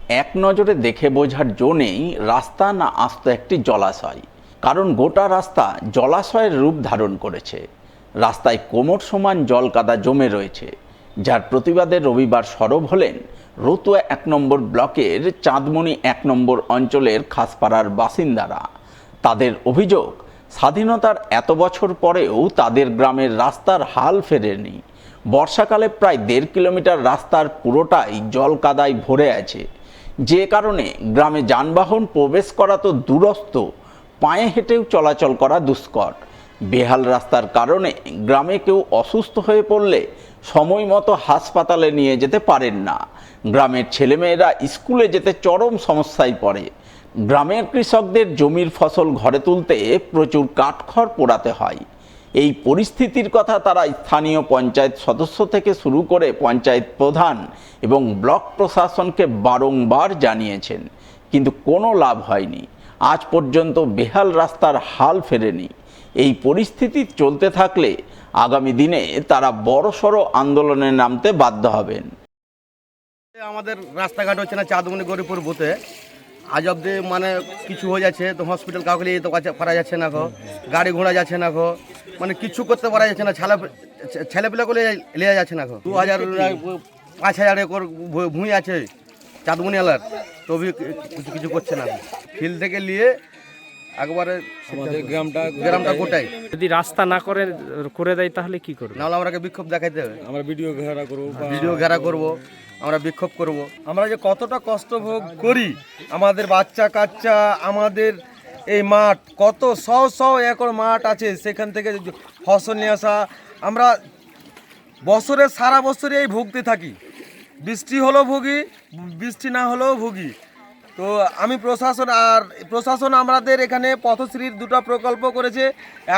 এক নজরে দেখে বোঝার জো নেই রাস্তা না আস্ত একটি জলাশয়। কারণ গোটা রাস্তা জলাশয়ের রূপ ধারণ করেছে। রাস্তায় কোমর সমান জল কাদা জমে রয়েছে, যার প্রতিবাদে রবিবার সরব হলেন রতুয়া ১ নম্বর ব্লকের চাঁদমণি ১ নম্বর অঞ্চলের খাসপাড়ার বাসিন্দারা। তাদের অভিযোগ, স্বাধীনতার এত বছর পরেও তাদের গ্রামের রাস্তার হাল ফেরেনি। বর্ষাকালে প্রায় ১.৫ কিলোমিটার রাস্তার পুরোটাই জল কাদায় ভরে আছে, যে কারণে গ্রামে যানবাহন প্রবেশ করা তো দূরস্থ, পায়ে হেঁটেও চলাচল করা দুষ্কর। বেহাল রাস্তার কারণে গ্রামে কেউ অসুস্থ হয়ে পড়লে সময় মতো হাসপাতালে নিয়ে যেতে পারেন না। গ্রামের ছেলেমেয়েরা স্কুলে যেতে চরম সমস্যায় পড়ে। গ্রামের কৃষকদের জমির ফসল ঘরে তুলতে প্রচুর কাঠখড় পোড়াতে হয়। এই পরিস্থিতির কথা তারা স্থানীয় পঞ্চায়েত সদস্য থেকে শুরু করে পঞ্চায়েত প্রধান এবং ব্লক প্রশাসনকে বারংবার জানিয়েছেন, কিন্তু কোনো লাভ হয়নি। আজ পর্যন্ত বেহাল রাস্তার হাল ফেরেনি। এই পরিস্থিতি চলতে থাকলে আগামী দিনে তারা বড়সড় আন্দোলনে নামতে বাধ্য হবেন। আমাদের রাস্তাঘাট হচ্ছে না, চাঁদমণি গরিপুর বুথে আজ অব্দি মানে কিছু হয়ে যাচ্ছে, তো হসপিটাল কাউকে নিয়ে তো পারা যাচ্ছে না, গাড়ি ঘোড়া যাচ্ছে না, মানে কিছু করতে পারা যাচ্ছে না, ছেলেপিলাগুলো লিয়ে যাচ্ছে না। ২,০০০ ৫,০০০ একর ভূমি আছে চাঁদমণি এলার, তো কিছু করছে না। ফিল্ড থেকে নিয়ে একবারে আমাদের গ্রামটা গোটাই যদি রাস্তা না করে দেয় তাহলে কি করবে? নাহলে আমরাকে বিক্ষোভ দেখাইতে হবে। আমরা ভিডিও ঘেরা করবো, আমরা বিক্ষোভ করব। আমরা যে কতটা কষ্ট ভোগ করি, আমাদের বাচ্চা কাচ্চা, আমাদের এই মাঠ কত শো একর মাঠ আছে, সেখান থেকে ফসল নিয়ে আসা, আমরা বছরের সারা বছরে এই ভুগতে থাকি। বৃষ্টি হলেও ভুগি, বৃষ্টি না হলেও ভুগি। তো আমি প্রশাসন আমাদের এখানে পথশ্রীর 2টা প্রকল্প করেছে,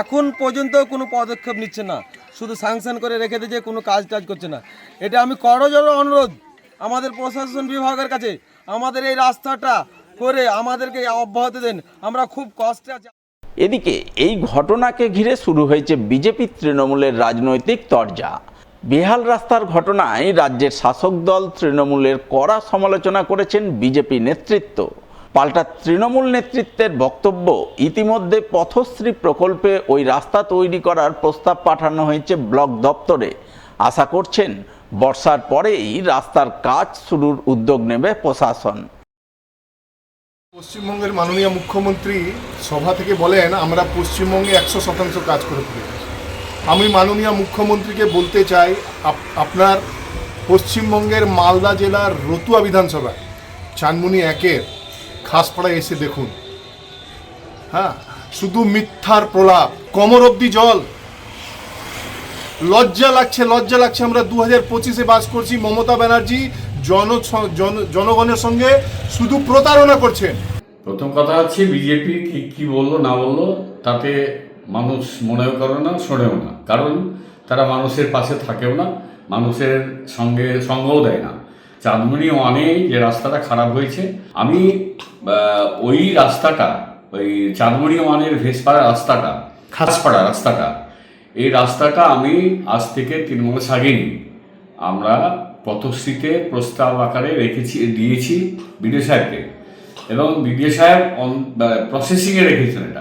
এখন পর্যন্ত কোনো পদক্ষেপ নিচ্ছে না, শুধু স্যাংশন করে রেখে দিয়েছে, কোনো কাজ করছে না। এটা আমি করজোড়ে অনুরোধ আমাদের প্রশাসন বিভাগের কাছে, আমাদের এই রাস্তাটা করে আমাদেরকে অব্যাহতি দেন, আমরা খুব কষ্টে আছি। এদিকে এই ঘটনাকে ঘিরে শুরু হয়েছে বিজেপি তৃণমূলের রাজনৈতিক তরজা। বেহাল রাস্তার ঘটনায় রাজ্যের শাসক দল তৃণমূলের কড়া সমালোচনা করেছেন বিজেপি নেতৃত্ব। পাল্টা তৃণমূল নেতৃত্বের বক্তব্য, ইতিমধ্যে পথশ্রী প্রকল্পে ওই রাস্তা তৈরি করার প্রস্তাব পাঠানো হয়েছে ব্লক দপ্তরে। আশা করছেন বর্ষার পরেই রাস্তার কাজ শুরুর উদ্যোগ নেবে প্রশাসন। পশ্চিমবঙ্গের মাননীয় মুখ্যমন্ত্রী সভা থেকে বলেন আমরা পশ্চিমবঙ্গে 100% কাজ করে তুলি। আমি মাননীয় মুখ্যমন্ত্রীকে বলতে চাই, আপনার পশ্চিমবঙ্গের মালদা জেলার রতুয়া বিধানসভায় চাঁদমণি 1-এর খাসপাড়ায় এসে দেখুন। হ্যাঁ, শুধু মিথ্যার প্রলাপ, কোমর অবধি জল। লজ্জা লাগছে। আমরা 2025-এ বাস করছি। মমতা ব্যানার্জি জনগণের সঙ্গে শুধু প্রতারণা করছেন। প্রথম কথা হচ্ছে বিজেপি কি বললো না বললো তাতে মানুষ মনেও করে না, শোনেও না, কারণ তারা মানুষের পাশে থাকেও না, মানুষের সঙ্গও দেয় না। চাঁদমণি 1-এ যে রাস্তাটা খারাপ হয়েছে, আমি ওই রাস্তাটা, ওই চাঁদমণি 1-এর ভেসপাড়া রাস্তাটা, খাসপাড়া রাস্তাটা, এই রাস্তাটা আমি আজ থেকে 3 মাস আগে নিই, আমরা পথশ্রীতে প্রস্তাব আকারে দিয়েছি বিডিও সাহেবকে, এবং বিডিও সাহেব প্রসেসিংয়ে রেখেছেন এটা।